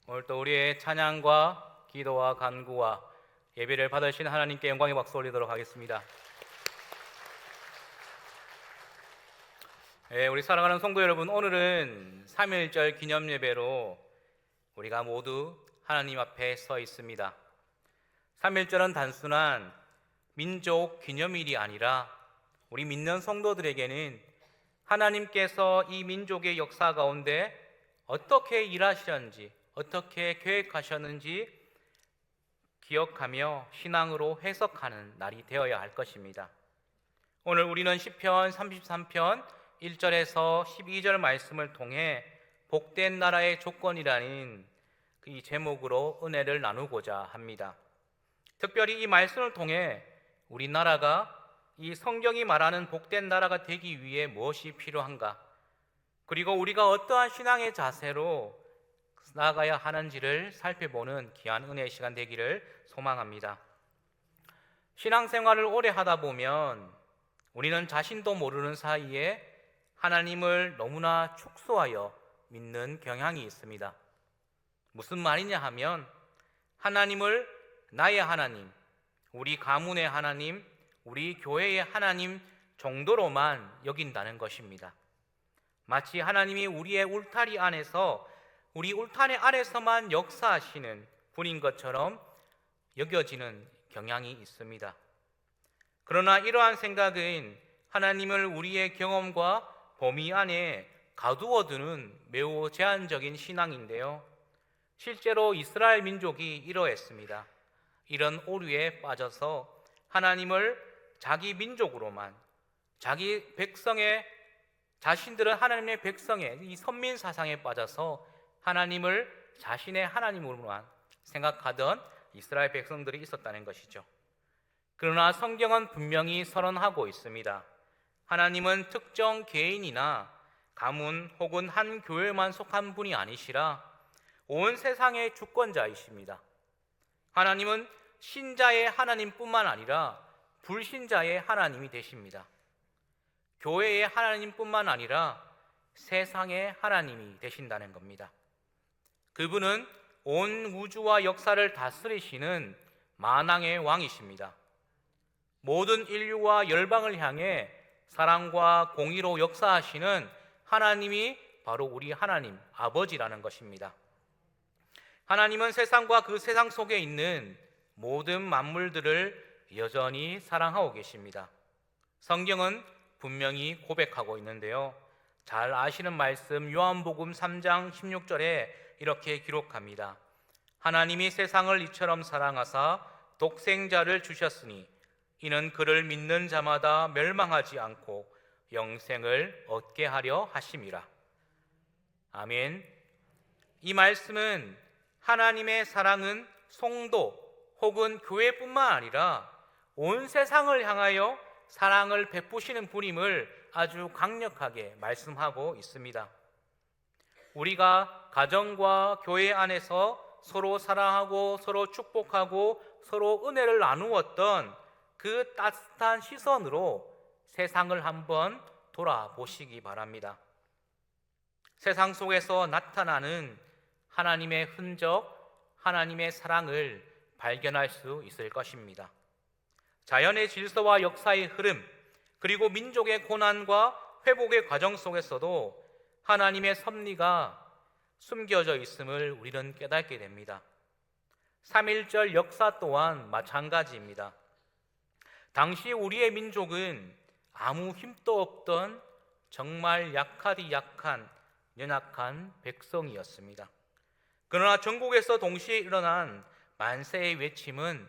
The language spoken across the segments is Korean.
오늘 또 우리의 찬양과 기도와 간구와 예배를 받으신 하나님께 영광의 박수 올리도록 하겠습니다. 우리 사랑하는 성도 여러분, 오늘은 3.1절 기념 예배로 우리가 모두 하나님 앞에 서 있습니다. 3.1절은 단순한 민족 기념일이 아니라 우리 믿는 성도들에게는 하나님께서 이 민족의 역사 가운데 어떻게 일하시는지, 어떻게 계획하셨는지 기억하며 신앙으로 해석하는 날이 되어야 할 것입니다. 오늘 우리는 시편 33편 1절에서 12절 말씀을 통해 복된 나라의 조건이라는 이 제목으로 은혜를 나누고자 합니다. 특별히 이 말씀을 통해 우리나라가 이 성경이 말하는 복된 나라가 되기 위해 무엇이 필요한가, 그리고 우리가 어떠한 신앙의 자세로 나아가야 하는지를 살펴보는 귀한 은혜의 시간 되기를 소망합니다. 신앙생활을 오래 하다 보면 우리는 자신도 모르는 사이에 하나님을 너무나 축소하여 믿는 경향이 있습니다. 무슨 말이냐 하면 하나님을 나의 하나님, 우리 가문의 하나님, 우리 교회의 하나님 정도로만 여긴다는 것입니다. 마치 하나님이 우리의 울타리 안에서, 우리 울타리 안에서만 역사하시는 분인 것처럼 여겨지는 경향이 있습니다. 그러나 이러한 생각은 하나님을 우리의 경험과 범위 안에 가두어두는 매우 제한적인 신앙인데요, 실제로 이스라엘 민족이 이러했습니다. 이런 오류에 빠져서 하나님을 자기 민족으로만, 자기 백성의, 자신들은 하나님의 백성의 이 선민 사상에 빠져서 하나님을 자신의 하나님으로만 생각하던 이스라엘 백성들이 있었다는 것이죠. 그러나 성경은 분명히 선언하고 있습니다. 하나님은 특정 개인이나 가문 혹은 한 교회만 속한 분이 아니시라 온 세상의 주권자이십니다. 하나님은 신자의 하나님뿐만 아니라 불신자의 하나님이 되십니다. 교회의 하나님뿐만 아니라 세상의 하나님이 되신다는 겁니다. 그분은 온 우주와 역사를 다스리시는 만왕의 왕이십니다. 모든 인류와 열방을 향해 사랑과 공의로 역사하시는 하나님이 바로 우리 하나님 아버지라는 것입니다. 하나님은 세상과 그 세상 속에 있는 모든 만물들을 여전히 사랑하고 계십니다. 성경은 분명히 고백하고 있는데요, 잘 아시는 말씀 요한복음 3장 16절에 이렇게 기록합니다. 하나님이 세상을 이처럼 사랑하사 독생자를 주셨으니 이는 그를 믿는 자마다 멸망하지 않고 영생을 얻게 하려 하심이라. 아멘. 이 말씀은 하나님의 사랑은 성도 혹은 교회뿐만 아니라 온 세상을 향하여 사랑을 베푸시는 분임을 아주 강력하게 말씀하고 있습니다. 우리가 가정과 교회 안에서 서로 사랑하고 서로 축복하고 서로 은혜를 나누었던 그 따뜻한 시선으로 세상을 한번 돌아보시기 바랍니다. 세상 속에서 나타나는 하나님의 흔적, 하나님의 사랑을 발견할 수 있을 것입니다. 자연의 질서와 역사의 흐름, 그리고 민족의 고난과 회복의 과정 속에서도 하나님의 섭리가 숨겨져 있음을 우리는 깨닫게 됩니다. 3.1절 역사 또한 마찬가지입니다. 당시 우리의 민족은 아무 힘도 없던 정말 약하디 약한 연약한 백성이었습니다. 그러나 전국에서 동시에 일어난 만세의 외침은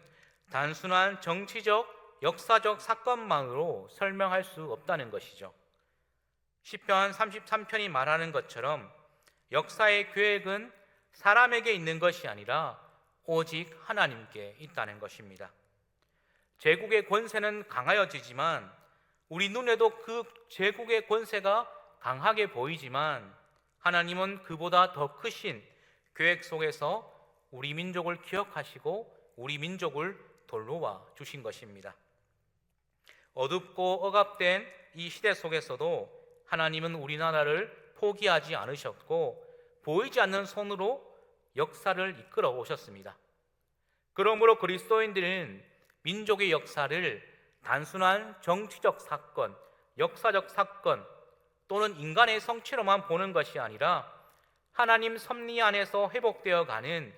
단순한 정치적, 역사적 사건만으로 설명할 수 없다는 것이죠. 시편 33편이 말하는 것처럼 역사의 계획은 사람에게 있는 것이 아니라 오직 하나님께 있다는 것입니다. 제국의 권세는 강하여지지만, 우리 눈에도 그 제국의 권세가 강하게 보이지만 하나님은 그보다 더 크신 계획 속에서 우리 민족을 기억하시고 우리 민족을 돌보아 주신 것입니다. 어둡고 억압된 이 시대 속에서도 하나님은 우리나라를 포기하지 않으셨고 보이지 않는 손으로 역사를 이끌어 오셨습니다. 그러므로 그리스도인들은 민족의 역사를 단순한 정치적 사건, 역사적 사건 또는 인간의 성취로만 보는 것이 아니라 하나님 섭리 안에서 회복되어 가는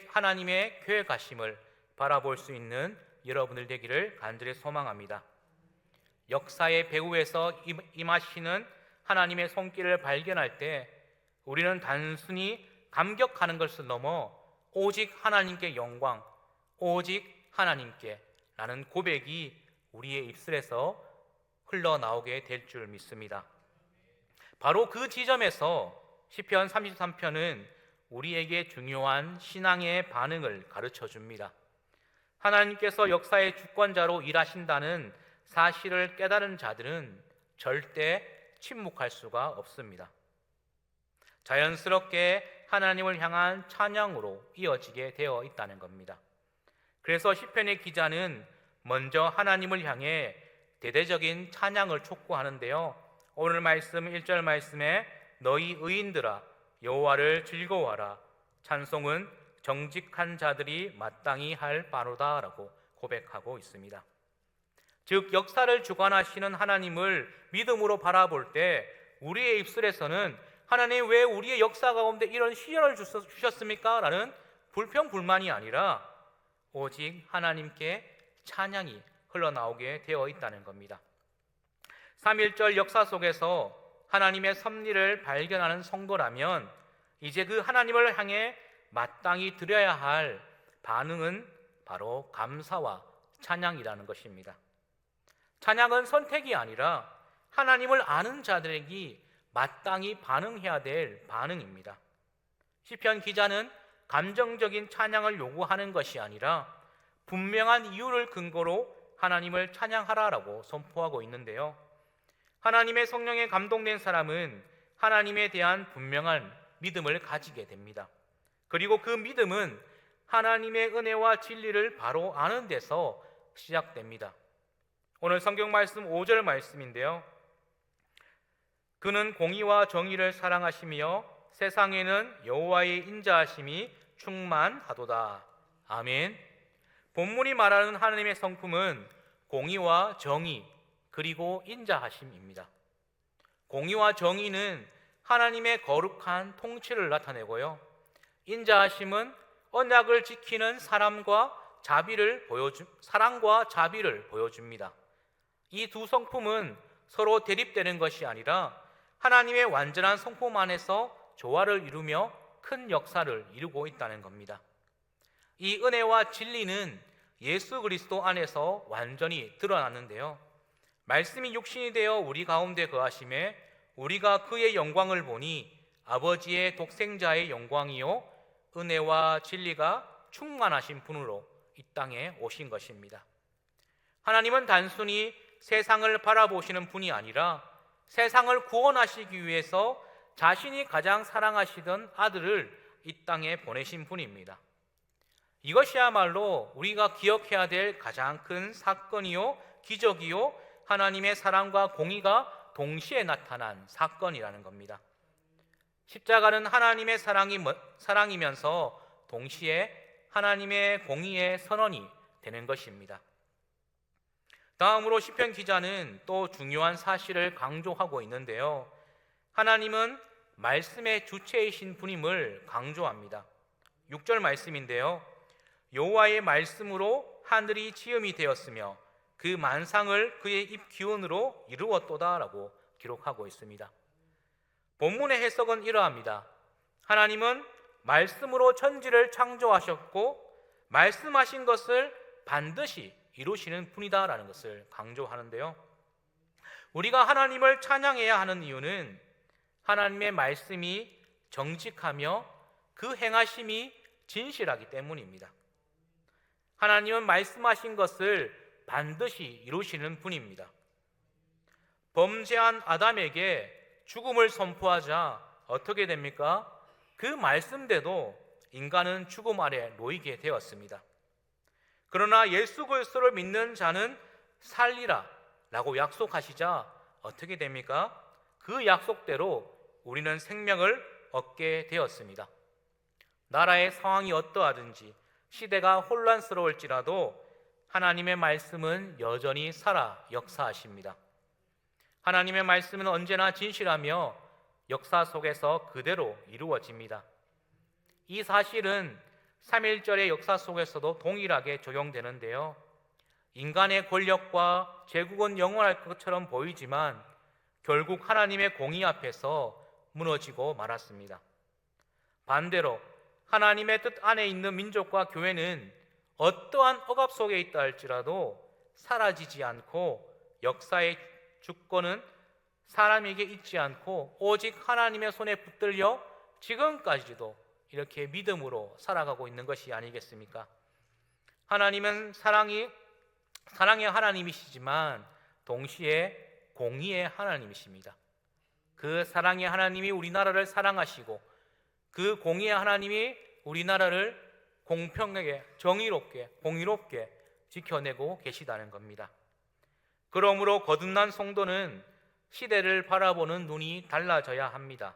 하나님의 계획하심을 바라볼 수 있는 여러분들 되기를 간절히 소망합니다. 역사의 배후에서 임하시는 하나님의 손길을 발견할 때 우리는 단순히 감격하는 것을 넘어 오직 하나님께 영광, 오직 하나님께 라는 고백이 우리의 입술에서 흘러나오게 될 줄 믿습니다. 바로 그 지점에서 시편 33편은 우리에게 중요한 신앙의 반응을 가르쳐 줍니다. 하나님께서 역사의 주권자로 일하신다는 사실을 깨달은 자들은 절대 침묵할 수가 없습니다. 자연스럽게 하나님을 향한 찬양으로 이어지게 되어 있다는 겁니다. 그래서 시편의 기자는 먼저 하나님을 향해 대대적인 찬양을 촉구하는데요. 오늘 말씀 1절 말씀에 너희 의인들아 여호와를 즐거워하라 찬송은 정직한 자들이 마땅히 할 바로다 라고 고백하고 있습니다. 즉 역사를 주관하시는 하나님을 믿음으로 바라볼 때 우리의 입술에서는 하나님 왜 우리의 역사 가운데 이런 시련을 주셨습니까? 라는 불평불만이 아니라 오직 하나님께 찬양이 흘러나오게 되어 있다는 겁니다. 3.1절 역사 속에서 하나님의 섭리를 발견하는 성도라면 이제 그 하나님을 향해 마땅히 드려야 할 반응은 바로 감사와 찬양이라는 것입니다. 찬양은 선택이 아니라 하나님을 아는 자들에게 마땅히 반응해야 될 반응입니다. 시편 기자는 감정적인 찬양을 요구하는 것이 아니라 분명한 이유를 근거로 하나님을 찬양하라라고 선포하고 있는데요. 하나님의 성령에 감동된 사람은 하나님에 대한 분명한 믿음을 가지게 됩니다. 그리고 그 믿음은 하나님의 은혜와 진리를 바로 아는 데서 시작됩니다. 오늘 성경 말씀 5절 말씀인데요. 그는 공의와 정의를 사랑하시며 세상에는 여호와의 인자하심이 충만하도다. 아멘. 본문이 말하는 하나님의 성품은 공의와 정의 그리고 인자하심입니다. 공의와 정의는 하나님의 거룩한 통치를 나타내고요. 인자하심은 언약을 지키는 사랑과 자비를 보여줍니다. 이 두 성품은 서로 대립되는 것이 아니라 하나님의 완전한 성품 안에서 조화를 이루며 큰 역사를 이루고 있다는 겁니다. 이 은혜와 진리는 예수 그리스도 안에서 완전히 드러났는데요. 말씀이 육신이 되어 우리 가운데 거하심에 우리가 그의 영광을 보니 아버지의 독생자의 영광이요 은혜와 진리가 충만하신 분으로 이 땅에 오신 것입니다. 하나님은 단순히 세상을 바라보시는 분이 아니라 세상을 구원하시기 위해서 자신이 가장 사랑하시던 아들을 이 땅에 보내신 분입니다. 이것이야말로 우리가 기억해야 될 가장 큰 사건이요 기적이요 하나님의 사랑과 공의가 동시에 나타난 사건이라는 겁니다. 십자가는 하나님의 사랑이면서 동시에 하나님의 공의의 선언이 되는 것입니다. 다음으로 시편 기자는 또 중요한 사실을 강조하고 있는데요. 하나님은 말씀의 주체이신 분임을 강조합니다. 6절 말씀인데요. 여호와의 말씀으로 하늘이 지음이 되었으며 그 만상을 그의 입 기운으로 이루었도다라고 기록하고 있습니다. 본문의 해석은 이러합니다. 하나님은 말씀으로 천지를 창조하셨고 말씀하신 것을 반드시 이루시는 분이다라는 것을 강조하는데요. 우리가 하나님을 찬양해야 하는 이유는 하나님의 말씀이 정직하며 그 행하심이 진실하기 때문입니다. 하나님은 말씀하신 것을 반드시 이루시는 분입니다. 범죄한 아담에게 죽음을 선포하자 어떻게 됩니까? 그 말씀대로 인간은 죽음 아래 놓이게 되었습니다. 그러나 예수 그리스도를 믿는 자는 살리라 라고 약속하시자 어떻게 됩니까? 그 약속대로 우리는 생명을 얻게 되었습니다. 나라의 상황이 어떠하든지 시대가 혼란스러울지라도 하나님의 말씀은 여전히 살아 역사하십니다. 하나님의 말씀은 언제나 진실하며 역사 속에서 그대로 이루어집니다. 이 사실은 삼일절의 역사 속에서도 동일하게 적용되는데요. 인간의 권력과 제국은 영원할 것처럼 보이지만 결국 하나님의 공의 앞에서 무너지고 말았습니다. 반대로 하나님의 뜻 안에 있는 민족과 교회는 어떠한 억압 속에 있다 할지라도 사라지지 않고 역사의 주권은 사람에게 있지 않고 오직 하나님의 손에 붙들려 지금까지도 이렇게 믿음으로 살아가고 있는 것이 아니겠습니까? 하나님은 사랑의 하나님이시지만 동시에 공의의 하나님이십니다. 그 사랑의 하나님이 우리나라를 사랑하시고 그 공의의 하나님이 우리나라를 공평하게, 정의롭게, 공의롭게 지켜내고 계시다는 겁니다. 그러므로 거듭난 성도는 시대를 바라보는 눈이 달라져야 합니다.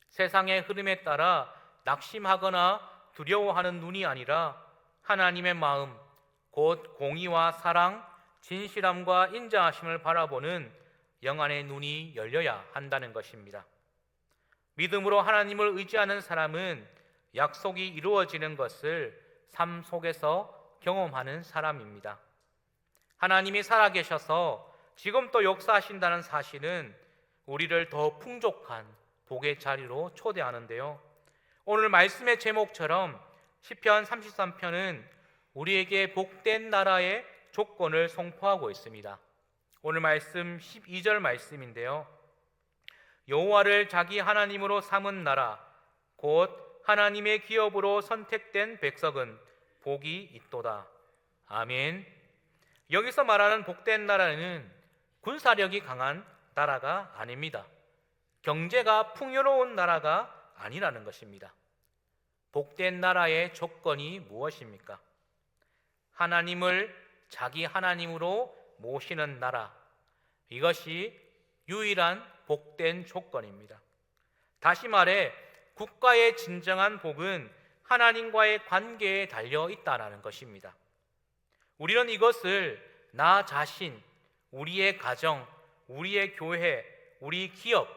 세상의 흐름에 따라 낙심하거나 두려워하는 눈이 아니라 하나님의 마음, 곧 공의와 사랑, 진실함과 인자하심을 바라보는 영안의 눈이 열려야 한다는 것입니다. 믿음으로 하나님을 의지하는 사람은 약속이 이루어지는 것을 삶 속에서 경험하는 사람입니다. 하나님이 살아계셔서 지금 또 역사하신다는 사실은 우리를 더 풍족한 복의 자리로 초대하는데요. 오늘 말씀의 제목처럼 시편 33편은 우리에게 복된 나라의 조건을 선포하고 있습니다. 오늘 말씀 12절 말씀인데요. 여호와를 자기 하나님으로 삼은 나라 곧 하나님의 기업으로 선택된 백성은 복이 있도다. 아멘. 여기서 말하는 복된 나라는 군사력이 강한 나라가 아닙니다. 경제가 풍요로운 나라가 아니라는 것입니다. 복된 나라의 조건이 무엇입니까? 하나님을 자기 하나님으로 모시는 나라, 이것이 유일한 복된 조건입니다. 다시 말해 국가의 진정한 복은 하나님과의 관계에 달려 있다는 것입니다. 우리는 이것을 나 자신, 우리의 가정, 우리의 교회, 우리 기업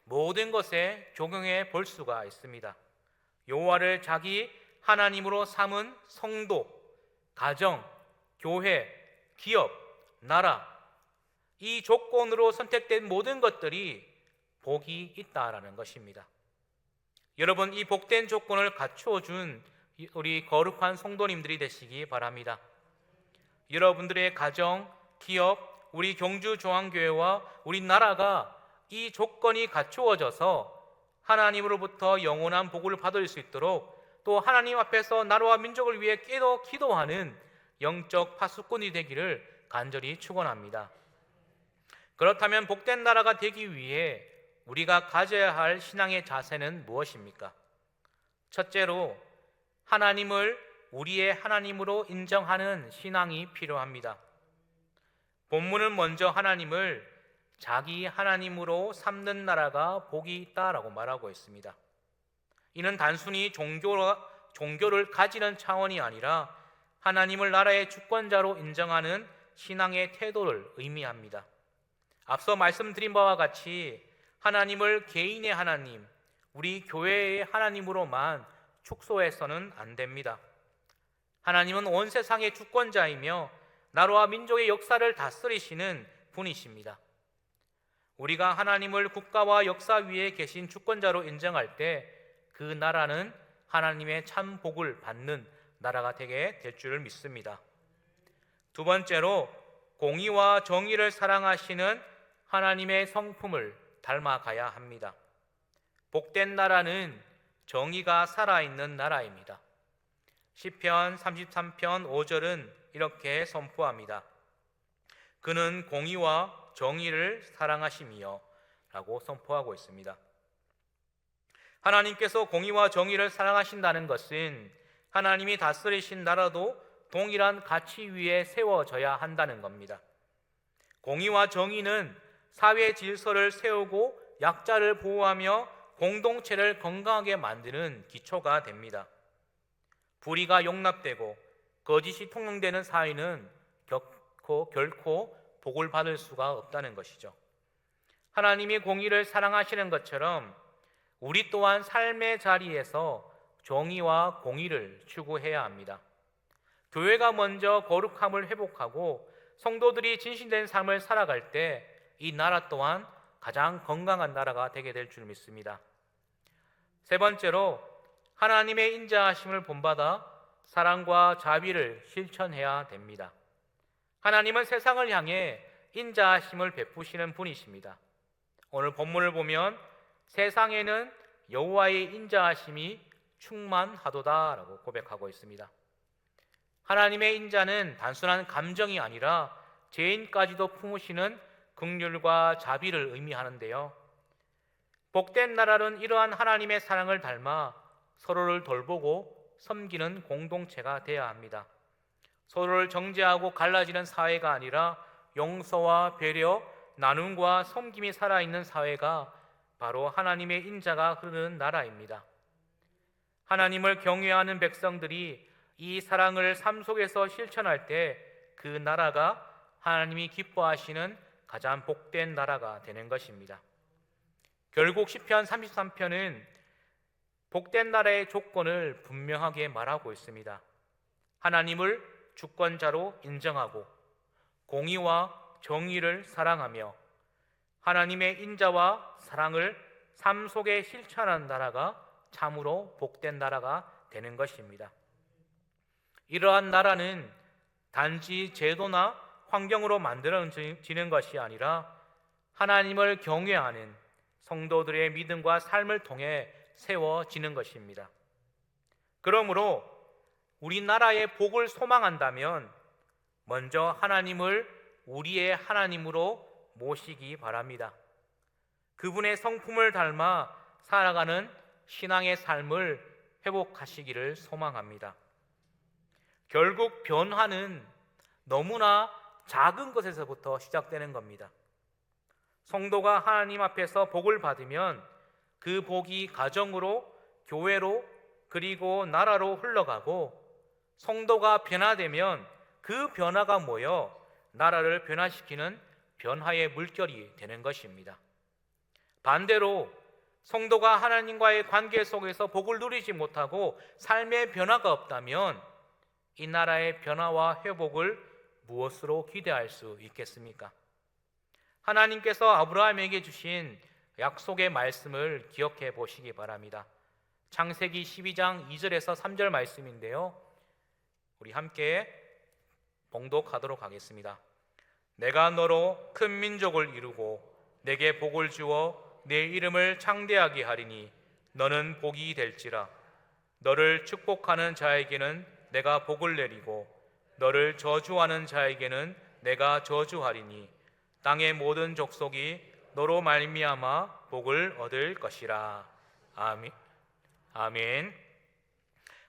모든 것에 적용해 볼 수가 있습니다. 여호와를 자기 하나님으로 삼은 성도, 가정, 교회, 기업, 나라, 이 조건으로 선택된 모든 것들이 복이 있다라는 것입니다. 여러분, 이 복된 조건을 갖추어 준 우리 거룩한 성도님들이 되시기 바랍니다. 여러분들의 가정, 기업, 우리 경주중앙교회와 우리 나라가 이 조건이 갖추어져서 하나님으로부터 영원한 복을 받을 수 있도록 또 하나님 앞에서 나라와 민족을 위해 기도하는 영적 파수꾼이 되기를 간절히 축원합니다. 그렇다면 복된 나라가 되기 위해 우리가 가져야 할 신앙의 자세는 무엇입니까? 첫째로 하나님을 우리의 하나님으로 인정하는 신앙이 필요합니다. 본문은 먼저 하나님을 자기 하나님으로 삼는 나라가 복이 있다라고 말하고 있습니다. 이는 단순히 종교를 가지는 차원이 아니라 하나님을 나라의 주권자로 인정하는 신앙의 태도를 의미합니다. 앞서 말씀드린 바와 같이 하나님을 개인의 하나님, 우리 교회의 하나님으로만 축소해서는 안 됩니다. 하나님은 온 세상의 주권자이며 나라와 민족의 역사를 다스리시는 분이십니다. 우리가 하나님을 국가와 역사 위에 계신 주권자로 인정할 때 그 나라는 하나님의 참 복을 받는 나라가 되게 될 줄을 믿습니다. 두 번째로 공의와 정의를 사랑하시는 하나님의 성품을 닮아가야 합니다. 복된 나라는 정의가 살아있는 나라입니다. 시편 33편 5절은 이렇게 선포합니다. 그는 공의와 정의를 사랑하시며 라고 선포하고 있습니다. 하나님께서 공의와 정의를 사랑하신다는 것은 하나님이 다스리신 나라도 동일한 가치 위에 세워져야 한다는 겁니다. 공의와 정의는 사회 질서를 세우고 약자를 보호하며 공동체를 건강하게 만드는 기초가 됩니다. 불의가 용납되고 거짓이 통용되는 사회는 결코 복을 받을 수가 없다는 것이죠. 하나님이 공의를 사랑하시는 것처럼 우리 또한 삶의 자리에서 정의와 공의를 추구해야 합니다. 교회가 먼저 거룩함을 회복하고 성도들이 진실된 삶을 살아갈 때 이 나라 또한 가장 건강한 나라가 되게 될 줄 믿습니다. 세 번째로 하나님의 인자하심을 본받아 사랑과 자비를 실천해야 됩니다. 하나님은 세상을 향해 인자하심을 베푸시는 분이십니다. 오늘 본문을 보면 세상에는 여호와의 인자하심이 충만하도다라고 고백하고 있습니다. 하나님의 인자는 단순한 감정이 아니라 죄인까지도 품으시는 긍휼과 자비를 의미하는데요. 복된 나라는 이러한 하나님의 사랑을 닮아 서로를 돌보고 섬기는 공동체가 되어야 합니다. 서로를 정죄하고 갈라지는 사회가 아니라 용서와 배려, 나눔과 섬김이 살아있는 사회가 바로 하나님의 인자가 흐르는 나라입니다. 하나님을 경외하는 백성들이 이 사랑을 삶 속에서 실천할 때 그 나라가 하나님이 기뻐하시는 가장 복된 나라가 되는 것입니다. 결국 시편 33편은 복된 나라의 조건을 분명하게 말하고 있습니다. 하나님을 주권자로 인정하고 공의와 정의를 사랑하며 하나님의 인자와 사랑을 삶 속에 실천하는 나라가 참으로 복된 나라가 되는 것입니다. 이러한 나라는 단지 제도나 환경으로 만들어지는 것이 아니라 하나님을 경외하는 성도들의 믿음과 삶을 통해 세워지는 것입니다. 그러므로 우리나라의 복을 소망한다면 먼저 하나님을 우리의 하나님으로 모시기 바랍니다. 그분의 성품을 닮아 살아가는 신앙의 삶을 회복하시기를 소망합니다. 결국 변화는 너무나 작은 것에서부터 시작되는 겁니다. 성도가 하나님 앞에서 복을 받으면 그 복이 가정으로, 교회로, 그리고 나라로 흘러가고 성도가 변화되면 그 변화가 모여 나라를 변화시키는 변화의 물결이 되는 것입니다. 반대로 성도가 하나님과의 관계 속에서 복을 누리지 못하고 삶의 변화가 없다면 이 나라의 변화와 회복을 무엇으로 기대할 수 있겠습니까? 하나님께서 아브라함에게 주신 약속의 말씀을 기억해 보시기 바랍니다. 창세기 12장 2절에서 3절 말씀인데요. 우리 함께 봉독하도록 하겠습니다. 내가 너로 큰 민족을 이루고 내게 복을 주어 내 이름을 창대하게 하리니 너는 복이 될지라. 너를 축복하는 자에게는 내가 복을 내리고 너를 저주하는 자에게는 내가 저주하리니 땅의 모든 족속이 너로 말미암아 복을 얻을 것이라. 아멘. 아멘.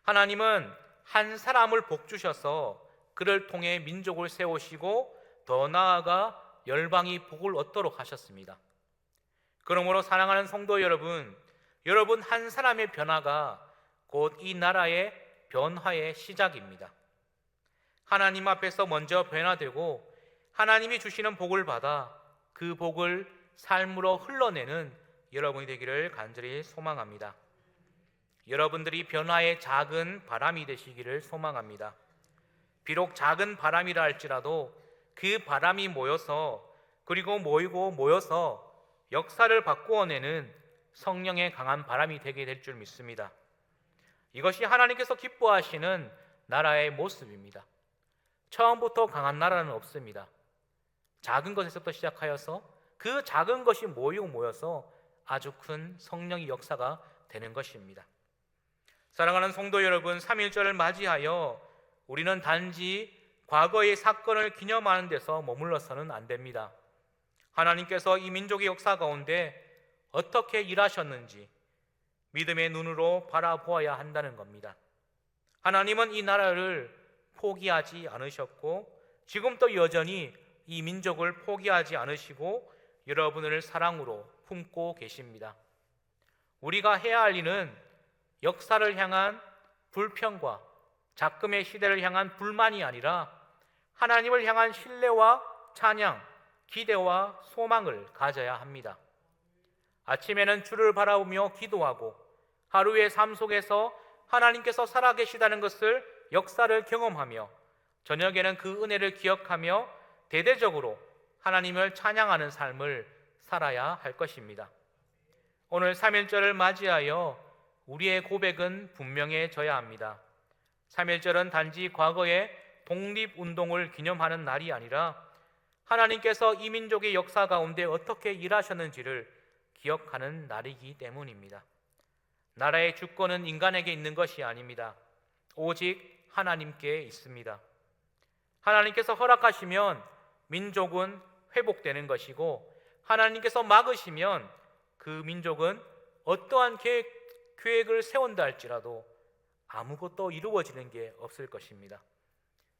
하나님은 한 사람을 복 주셔서 그를 통해 민족을 세우시고 더 나아가 열방이 복을 얻도록 하셨습니다. 그러므로 사랑하는 성도 여러분, 여러분 한 사람의 변화가 곧 이 나라의 변화의 시작입니다. 하나님 앞에서 먼저 변화되고 하나님이 주시는 복을 받아 그 복을 삶으로 흘러내는 여러분이 되기를 간절히 소망합니다. 여러분들이 변화의 작은 바람이 되시기를 소망합니다. 비록 작은 바람이라 할지라도 그 바람이 모여서 그리고 모여서 역사를 바꾸어내는 성령의 강한 바람이 되게 될 줄 믿습니다. 이것이 하나님께서 기뻐하시는 나라의 모습입니다. 처음부터 강한 나라는 없습니다. 작은 것에서부터 시작하여서 그 작은 것이 모여서 아주 큰 성령의 역사가 되는 것입니다. 사랑하는 성도 여러분, 3.1절을 맞이하여 우리는 단지 과거의 사건을 기념하는 데서 머물러서는 안 됩니다. 하나님께서 이 민족의 역사 가운데 어떻게 일하셨는지 믿음의 눈으로 바라보아야 한다는 겁니다. 하나님은 이 나라를 포기하지 않으셨고 지금도 여전히 이 민족을 포기하지 않으시고 여러분을 사랑으로 품고 계십니다. 우리가 해야 할 일은 역사를 향한 불평과 작금의 시대를 향한 불만이 아니라 하나님을 향한 신뢰와 찬양, 기대와 소망을 가져야 합니다. 아침에는 주를 바라보며 기도하고 하루의 삶 속에서 하나님께서 살아계시다는 것을 역사를 경험하며 저녁에는 그 은혜를 기억하며 대대적으로 하나님을 찬양하는 삶을 살아야 할 것입니다. 오늘 3.1절을 맞이하여 우리의 고백은 분명해져야 합니다. 3.1절은 단지 과거의 독립운동을 기념하는 날이 아니라 하나님께서 이 민족의 역사 가운데 어떻게 일하셨는지를 기억하는 날이기 때문입니다. 나라의 주권은 인간에게 있는 것이 아닙니다. 오직 하나님께 있습니다. 하나님께서 허락하시면 민족은 회복되는 것이고 하나님께서 막으시면 그 민족은 어떠한 계획을 세운다 할지라도 아무것도 이루어지는 게 없을 것입니다.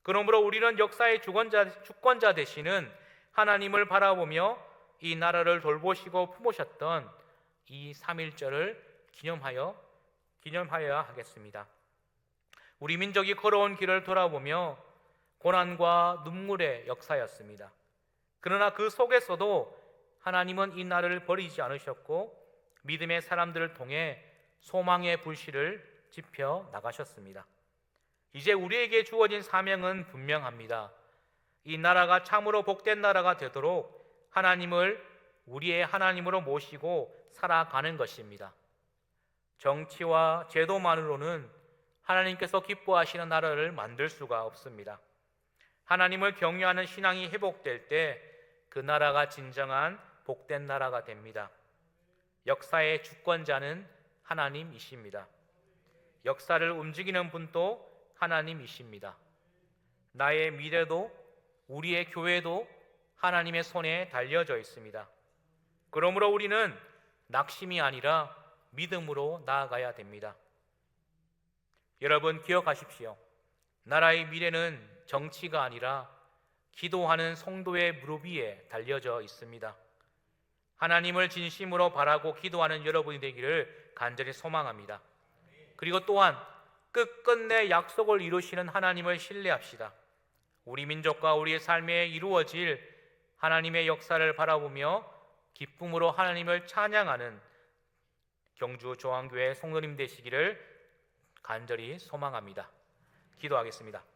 그러므로 우리는 역사의 주권자 되시는 하나님을 바라보며 이 나라를 돌보시고 품으셨던 이 3.1절을 기념하여야 하겠습니다. 우리 민족이 걸어온 길을 돌아보며 고난과 눈물의 역사였습니다. 그러나 그 속에서도 하나님은 이 나라를 버리지 않으셨고 믿음의 사람들을 통해 소망의 불씨를 지펴 나가셨습니다. 이제 우리에게 주어진 사명은 분명합니다. 이 나라가 참으로 복된 나라가 되도록 하나님을 우리의 하나님으로 모시고 살아가는 것입니다. 정치와 제도만으로는 하나님께서 기뻐하시는 나라를 만들 수가 없습니다. 하나님을 경외하는 신앙이 회복될 때 그 나라가 진정한 복된 나라가 됩니다. 역사의 주권자는 하나님이십니다. 역사를 움직이는 분도 하나님이십니다. 나의 미래도 우리의 교회도 하나님의 손에 달려져 있습니다. 그러므로 우리는 낙심이 아니라 믿음으로 나아가야 됩니다. 여러분 기억하십시오. 나라의 미래는 정치가 아니라 기도하는 성도의 무릎 위에 달려져 있습니다. 하나님을 진심으로 바라고 기도하는 여러분이 되기를 간절히 소망합니다. 그리고 또한 끝끝내 약속을 이루시는 하나님을 신뢰합시다. 우리 민족과 우리의 삶에 이루어질 하나님의 역사를 바라보며 기쁨으로 하나님을 찬양하는 경주 조항교회 성도님 되시기를 간절히 소망합니다. 기도하겠습니다.